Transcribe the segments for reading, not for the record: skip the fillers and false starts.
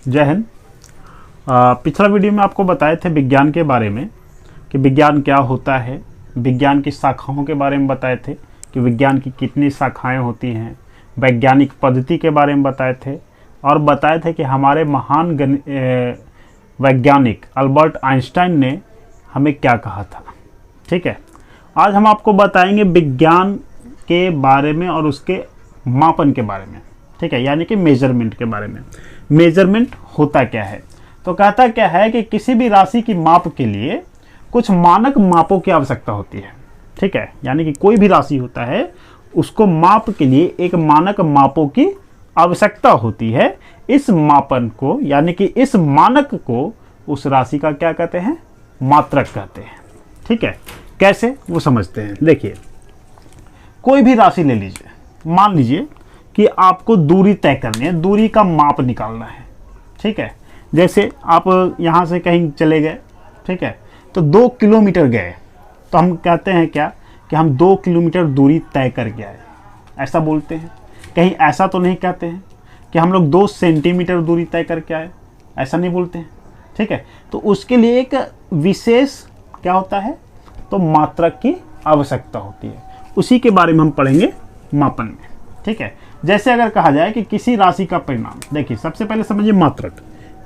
जय हिंद। पिछला वीडियो में आपको बताए थे विज्ञान के बारे में कि विज्ञान क्या होता है, विज्ञान की शाखाओं के बारे में बताए थे कि विज्ञान की कितनी शाखाएं होती हैं, वैज्ञानिक पद्धति के बारे में बताए थे और बताए थे कि हमारे महान वैज्ञानिक अल्बर्ट आइंस्टाइन ने हमें क्या कहा था। ठीक है, आज हम आपको बताएंगे विज्ञान के बारे में और उसके मापन के बारे में। ठीक है, यानी कि मेजरमेंट के बारे में। मेजरमेंट होता क्या है, तो कहता क्या है कि किसी भी राशि की माप के लिए कुछ मानक मापों की आवश्यकता होती है। ठीक है, यानी कि कोई भी राशि होता है उसको माप के लिए एक मानक मापों की आवश्यकता होती है। इस मापन को यानी कि इस मानक को उस राशि का क्या कहते हैं, मात्रक कहते हैं। ठीक है, कैसे वो समझते हैं। देखिए, कोई भी राशि ले लीजिए, मान लीजिए कि आपको दूरी तय करनी है, दूरी का माप निकालना है। ठीक है, जैसे आप यहाँ से कहीं चले गए, ठीक है, तो 2 किलोमीटर गए तो हम कहते हैं क्या कि हम 2 किलोमीटर दूरी तय करके आए, ऐसा बोलते हैं। कहीं ऐसा तो नहीं कहते हैं कि हम लोग 2 सेंटीमीटर दूरी तय करके आए, ऐसा नहीं बोलते हैं। ठीक है, तो उसके लिए एक विशेष क्या होता है, तो मात्रक की आवश्यकता होती है। उसी के बारे में हम पढ़ेंगे मापन में। ठीक है, जैसे अगर कहा जाए कि किसी राशि का परिमाण, देखिए सबसे पहले समझिए मात्रक।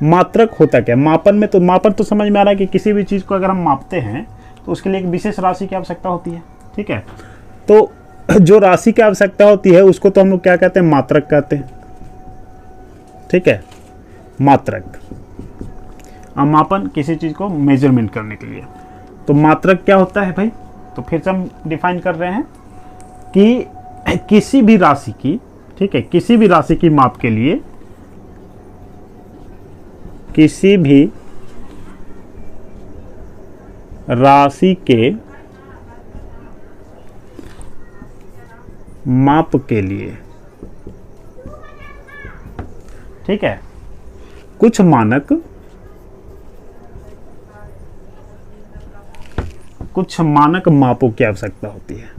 मात्रक होता क्या, मापन में तो मापन तो समझ में आ रहा है कि किसी भी चीज़ को अगर हम मापते हैं तो उसके लिए एक विशेष राशि की आवश्यकता होती है। ठीक है, तो जो राशि की आवश्यकता होती है उसको तो हम लोग क्या कहते हैं, मात्रक कहते हैं। ठीक है, मात्रक। अब मापन किसी चीज़ को मेजरमेंट करने के लिए, तो मात्रक क्या होता है भाई, तो फिर से हम डिफाइन कर रहे हैं कि किसी भी राशि की, ठीक है, किसी भी राशि की माप के लिए किसी भी राशि के माप के लिए, ठीक है, कुछ मानक मापों की आवश्यकता होती है।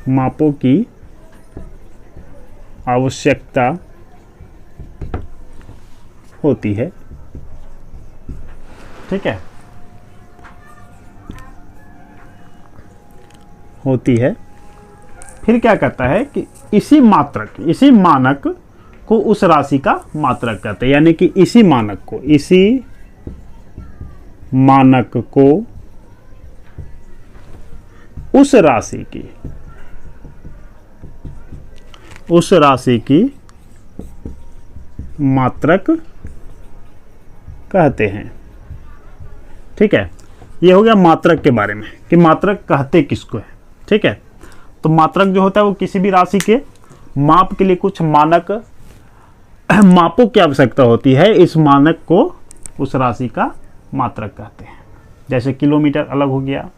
मापों की आवश्यकता होती है। ठीक है, होती है। फिर क्या कहता है कि इसी मात्रक, इसी मानक को उस राशि का मात्रक कहते हैं। यानी कि इसी मानक को उस राशि की मात्रक कहते हैं। ठीक है, ये हो गया मात्रक के बारे में कि मात्रक कहते किसको है। ठीक है, तो मात्रक जो होता है वो किसी भी राशि के माप के लिए कुछ मानक मापों की आवश्यकता होती है। इस मानक को उस राशि का मात्रक कहते हैं। जैसे किलोमीटर अलग हो गया,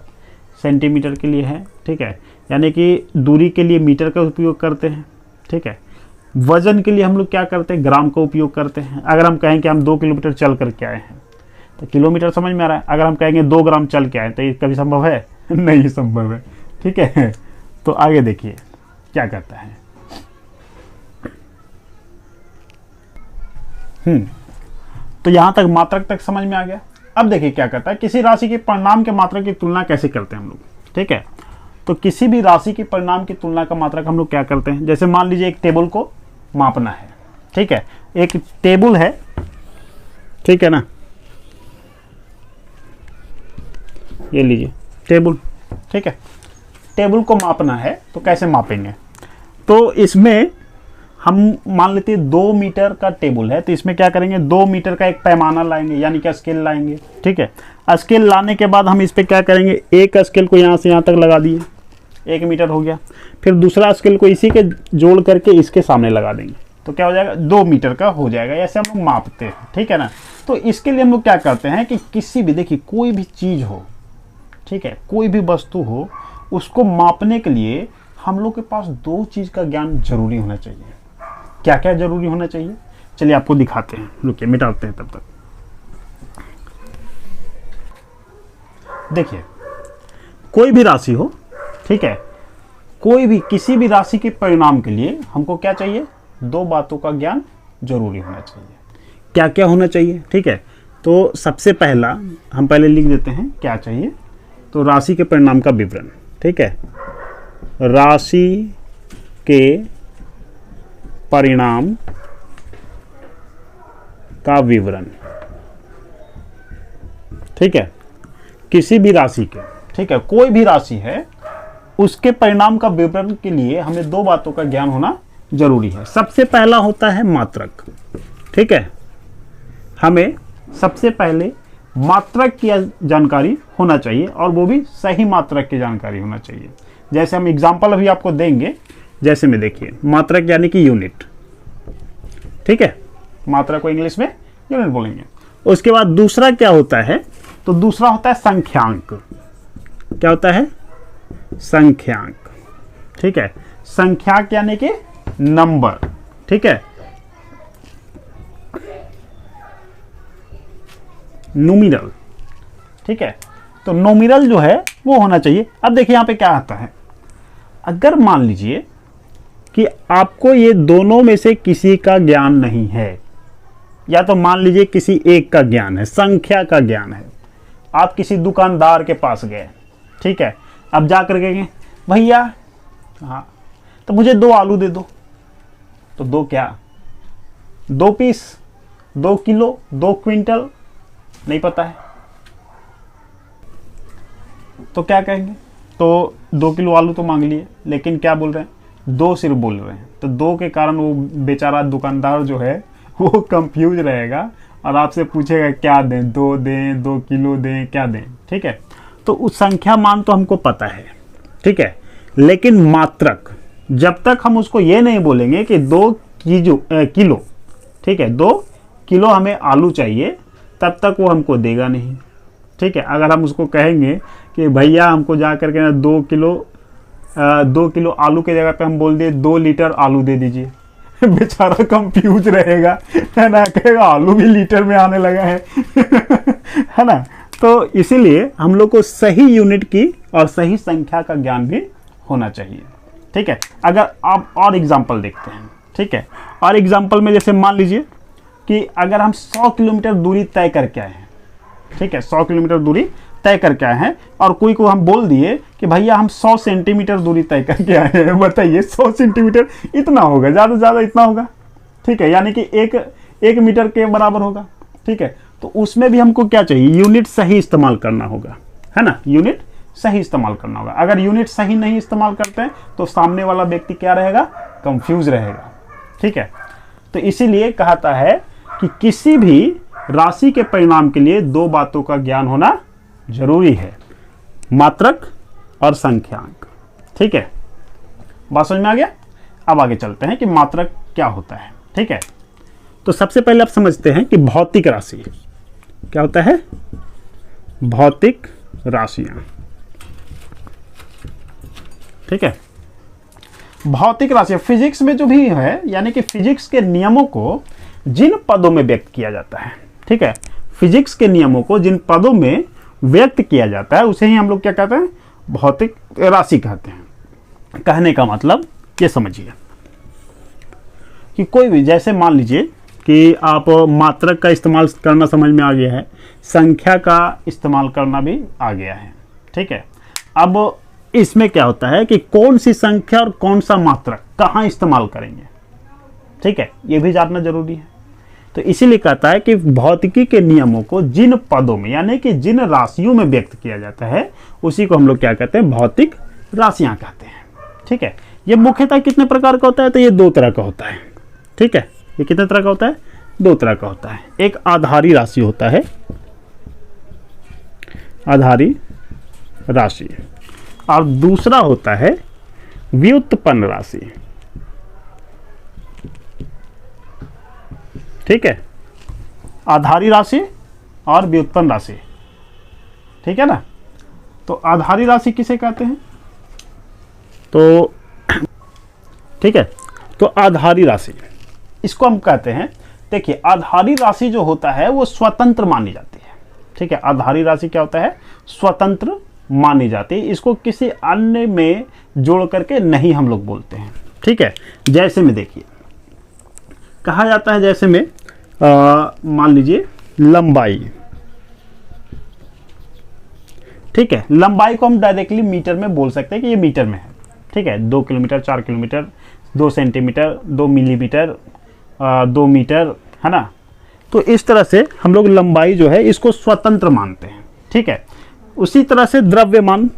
सेंटीमीटर के लिए है। ठीक है, यानी कि दूरी के लिए मीटर का उपयोग करते हैं। ठीक है, वजन के लिए हम लोग क्या करते हैं, ग्राम का उपयोग करते हैं। अगर हम कहें कि हम 2 किलोमीटर चल करके आए हैं तो किलोमीटर समझ में आ रहा है। अगर हम कहेंगे 2 ग्राम चल के आए तो ये कभी संभव है? नहीं संभव है। ठीक है, तो आगे देखिए क्या कहता है। तो यहां तक मात्रक तक समझ में आ गया। अब देखिए क्या कहता है, किसी राशि के परिणाम के मात्रक की तुलना कैसे करते हैं हम लोग। ठीक है, तो किसी भी राशि के परिणाम की तुलना का मात्रक हम लोग क्या करते हैं, जैसे मान लीजिए एक टेबल को मापना है। ठीक है, एक टेबल है, ठीक है ना, ये लीजिए टेबल। ठीक है, टेबल को मापना है तो कैसे मापेंगे, तो इसमें हम मान लेते हैं 2 मीटर का टेबल है, तो इसमें क्या करेंगे, 2 मीटर का एक पैमाना लाएंगे, यानी कि स्केल लाएंगे। ठीक है, स्केल लाने के बाद हम इस पे क्या करेंगे, एक स्केल को यहाँ से यहाँ तक लगा दिए, 1 मीटर हो गया। फिर दूसरा स्केल को इसी के जोड़ करके इसके सामने लगा देंगे, तो क्या हो जाएगा, 2 मीटर का हो जाएगा। ऐसे हम लोग मापते हैं। ठीक है ना, तो इसके लिए हम लोग क्या करते हैं कि किसी भी, देखिए कोई भी चीज़ हो, ठीक है, कोई भी वस्तु हो, उसको मापने के लिए हम लोग के पास 2 चीज़ का ज्ञान जरूरी होना चाहिए। क्या क्या जरूरी होना चाहिए, चलिए आपको दिखाते हैं। रुकिए, मिटाते हैं तब तक। देखिए, कोई भी राशि हो, ठीक है, कोई भी किसी भी राशि के परिणाम के लिए हमको क्या चाहिए, 2 बातों का ज्ञान जरूरी होना चाहिए। क्या क्या होना चाहिए, ठीक है। तो सबसे पहला हम पहले लिख देते हैं क्या चाहिए, तो राशि के परिणाम का विवरण, ठीक है, राशि के परिणाम का विवरण, ठीक है, किसी भी राशि के, ठीक है, कोई भी राशि है उसके परिणाम का विवरण के लिए हमें दो बातों का ज्ञान होना जरूरी है। सबसे पहला होता है मात्रक, ठीक है, हमें सबसे पहले मात्रक की जानकारी होना चाहिए और वो भी सही मात्रक की जानकारी होना चाहिए। जैसे हम एग्जांपल अभी आपको देंगे, जैसे में देखिए मात्रक यानी कि यूनिट, ठीक है, मात्रक को इंग्लिश में यूनिट बोलेंगे। उसके बाद दूसरा क्या होता है, तो दूसरा होता है संख्यांक। क्या होता है, संख्यांक, ठीक है, संख्यांक यानी कि नंबर, ठीक है, नोमिनल, ठीक है, तो नोमिनल जो है वो होना चाहिए। अब देखिए यहां पे क्या आता है, अगर मान लीजिए कि आपको ये दोनों में से किसी का ज्ञान नहीं है, या तो मान लीजिए किसी एक का ज्ञान है, संख्या का ज्ञान है, आप किसी दुकानदार के पास गए, ठीक है, अब जा कर के भैया हाँ तो मुझे 2 आलू दे दो, तो 2 क्या, 2 पीस, 2 किलो, 2 क्विंटल, नहीं पता है, तो क्या कहेंगे, तो 2 किलो आलू तो मांग लिए, लेकिन क्या बोल रहे हैं, 2 सिर्फ बोल रहे हैं, तो 2 के कारण वो बेचारा दुकानदार जो है वो कंफ्यूज रहेगा और आपसे पूछेगा क्या दें, 2 दें, 2 किलो दें, क्या दें, ठीक है। तो उस संख्या मान तो हमको पता है, ठीक है, लेकिन मात्रक जब तक हम उसको ये नहीं बोलेंगे कि 2 किलो, ठीक है, 2 किलो हमें आलू चाहिए, तब तक वो हमको देगा नहीं, ठीक है। अगर हम उसको कहेंगे कि भैया हमको जा करके ना 2 किलो आलू के जगह पे हम बोल दिए 2 लीटर आलू दे दीजिए, बेचारा कंफ्यूज रहेगा, है ना, कहेगा आलू भी लीटर में आने लगा है है ना। तो इसीलिए हम लोग को सही यूनिट की और सही संख्या का ज्ञान भी होना चाहिए, ठीक है। अगर आप और एग्जाम्पल देखते हैं, ठीक है, और एग्जाम्पल में जैसे मान लीजिए कि अगर हम 100 किलोमीटर दूरी तय करके आए हैं, ठीक है, 100 किलोमीटर दूरी तय करके आए हैं और कोई को हम बोल दिए कि भैया हम 100 सेंटीमीटर दूरी तय करके आए हैं, बताइए 100 सेंटीमीटर इतना होगा, ज़्यादा से ज़्यादा इतना होगा, ठीक है, यानी कि एक मीटर के बराबर होगा, ठीक है। तो उसमें भी हमको क्या चाहिए, यूनिट सही इस्तेमाल करना होगा, है ना, यूनिट सही इस्तेमाल करना होगा। अगर यूनिट सही नहीं इस्तेमाल करते हैं तो सामने वाला व्यक्ति क्या रहेगा, कंफ्यूज रहेगा, ठीक है। तो इसीलिए कहता है कि किसी भी राशि के परिणाम के लिए 2 बातों का ज्ञान होना जरूरी है, मात्रक और संख्यांक, ठीक है। बात समझ में आ गया। अब आगे चलते हैं कि मात्रक क्या होता है, ठीक है। तो सबसे पहले आप समझते हैं कि भौतिक राशि क्या होता है, भौतिक राशियां, ठीक है। भौतिक राशियां फिजिक्स में जो भी है, यानी कि फिजिक्स के नियमों को जिन पदों में व्यक्त किया जाता है, ठीक है, फिजिक्स के नियमों को जिन पदों में व्यक्त किया जाता है उसे ही हम लोग क्या कहते हैं, भौतिक राशि कहते हैं। कहने का मतलब ये समझिए कि कोई भी, जैसे मान लीजिए कि आप मात्रक का इस्तेमाल करना समझ में आ गया है, संख्या का इस्तेमाल करना भी आ गया है, ठीक है। अब इसमें क्या होता है कि कौन सी संख्या और कौन सा मात्रक कहाँ इस्तेमाल करेंगे, ठीक है, ये भी जानना जरूरी है। तो इसीलिए कहता है कि भौतिकी के नियमों को जिन पदों में यानी कि जिन राशियों में व्यक्त किया जाता है उसी को हम लोग क्या कहते हैं, भौतिक राशियां कहते हैं, ठीक है। ये मुख्यतः कितने प्रकार का होता है, तो ये 2 तरह का होता है, ठीक है। ये कितने तरह का होता है, 2 तरह का होता है। एक आधारी राशि होता है, आधारी राशि, और दूसरा होता है व्युत्पन्न राशि, ठीक है। आधारी राशि और व्युत्पन्न राशि, ठीक है ना। तो आधारी राशि किसे कहते हैं, तो ठीक है, तो आधारी राशि इसको हम कहते हैं, देखिए आधारी राशि जो होता है वो स्वतंत्र मानी जाती है, ठीक है। आधारी राशि क्या होता है, स्वतंत्र मानी जाती है, इसको किसी अन्य में जोड़ करके नहीं हम लोग बोलते हैं, ठीक है। जैसे में देखिए कहा जाता है, जैसे में मान लीजिए लंबाई, ठीक है, लंबाई को हम डायरेक्टली मीटर में बोल सकते हैं कि ये मीटर में है, ठीक है, 2 kilometre, 4 kilometre, 2 centimetre, 2 millimetre, 2 metre, है ना। तो इस तरह से हम लोग लंबाई जो है इसको स्वतंत्र मानते हैं, ठीक है। उसी तरह से द्रव्यमान,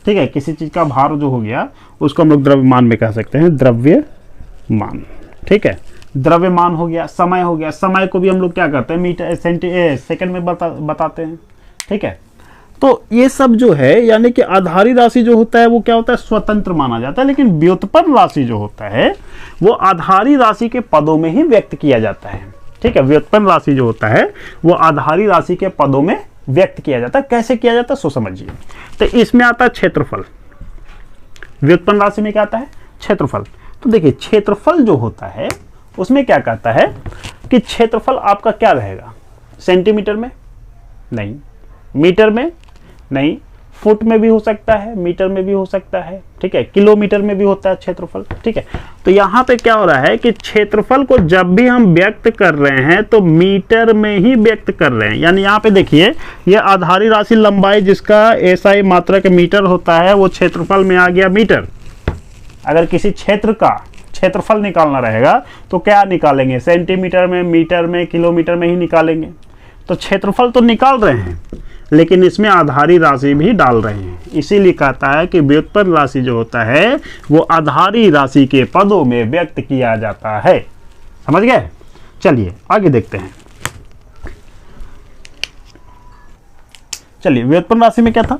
ठीक है, किसी चीज का भार जो हो गया उसको हम लोग द्रव्यमान में कह सकते हैं, द्रव्यमान, ठीक है। द्रव्यमान हो गया, समय हो गया, समय को भी हम लोग क्या करते हैं, मीटर सेकंड में बताते हैं, ठीक है। तो ये सब जो है यानी कि आधारी राशि जो होता है वो क्या होता है, स्वतंत्र माना जाता है। लेकिन व्युत्पन्न राशि जो होता है वो आधारी राशि के पदों में ही व्यक्त किया जाता है, ठीक है। व्युत्पन्न राशि जो होता है वो आधारी राशि के पदों में व्यक्त किया जाता है। कैसे किया जाता है सो समझिए। तो इसमें आता है क्षेत्रफल, व्युत्पन्न राशि में क्या आता है, क्षेत्रफल। तो देखिए क्षेत्रफल जो होता है उसमें क्या कहता है कि क्षेत्रफल आपका क्या रहेगा, सेंटीमीटर में नहीं, मीटर में नहीं, फुट में भी हो सकता है, मीटर में भी हो सकता है, ठीक है, किलोमीटर में भी होता है क्षेत्रफल, ठीक है। तो यहाँ पे क्या हो रहा है कि क्षेत्रफल को जब भी हम व्यक्त कर रहे हैं तो मीटर में ही व्यक्त कर रहे हैं। यानी यहाँ पे देखिए ये आधारी राशि लंबाई जिसका SI मात्रक मीटर होता है वो क्षेत्रफल में आ गया मीटर। अगर किसी क्षेत्र का क्षेत्रफल निकालना रहेगा तो क्या निकालेंगे, सेंटीमीटर में, मीटर में, किलोमीटर में ही निकालेंगे। तो क्षेत्रफल तो निकाल रहे हैं लेकिन इसमें आधारी राशि भी डाल रहे हैं। इसीलिए कहता है कि व्युत्पन्न राशि जो होता है वो आधारी राशि के पदों में व्यक्त किया जाता है। समझ गए? चलिए आगे देखते हैं। चलिए व्युत्पन्न राशि में क्या था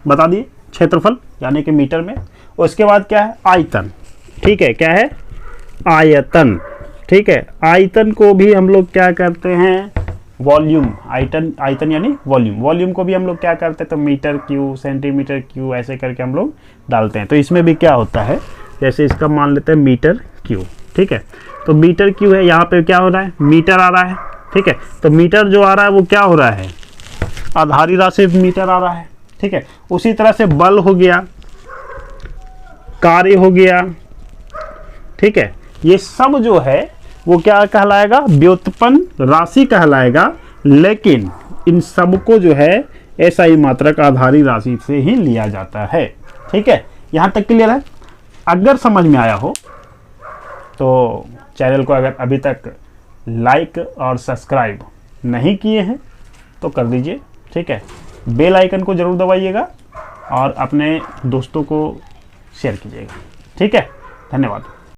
बता दिए, क्षेत्रफल यानी कि मीटर में। उसके बाद क्या है, आयतन, ठीक है, क्या है, आयतन, ठीक है। आयतन को भी हम लोग क्या करते हैं, वॉल्यूम, आयतन यानी वॉल्यूम, वॉल्यूम को भी हम लोग क्या करते हैं तो मीटर क्यू, सेंटीमीटर क्यू ऐसे करके हम लोग डालते हैं। तो इसमें भी क्या होता है, जैसे इसका मान लेते हैं मीटर क्यू, ठीक है। तो मीटर क्यू है, यहाँ पे क्या हो रहा है, मीटर आ रहा है, ठीक है। तो मीटर जो आ रहा है वो क्या हो रहा है, आधारी राशि मीटर आ रहा है, ठीक है। उसी तरह से बल हो गया, कार्य हो गया, ठीक है। ये सब जो है वो क्या कहलाएगा, व्युत्पन्न राशि कहलाएगा। लेकिन इन सब को जो है SI मात्रक आधारी राशि से ही लिया जाता है, ठीक है। यहां तक क्लियर है? अगर समझ में आया हो तो चैनल को अगर अभी तक लाइक और सब्सक्राइब नहीं किए हैं तो कर दीजिए, ठीक है। बेल आइकन को जरूर दबाइएगा और अपने दोस्तों को शेयर कीजिएगा, ठीक है। धन्यवाद।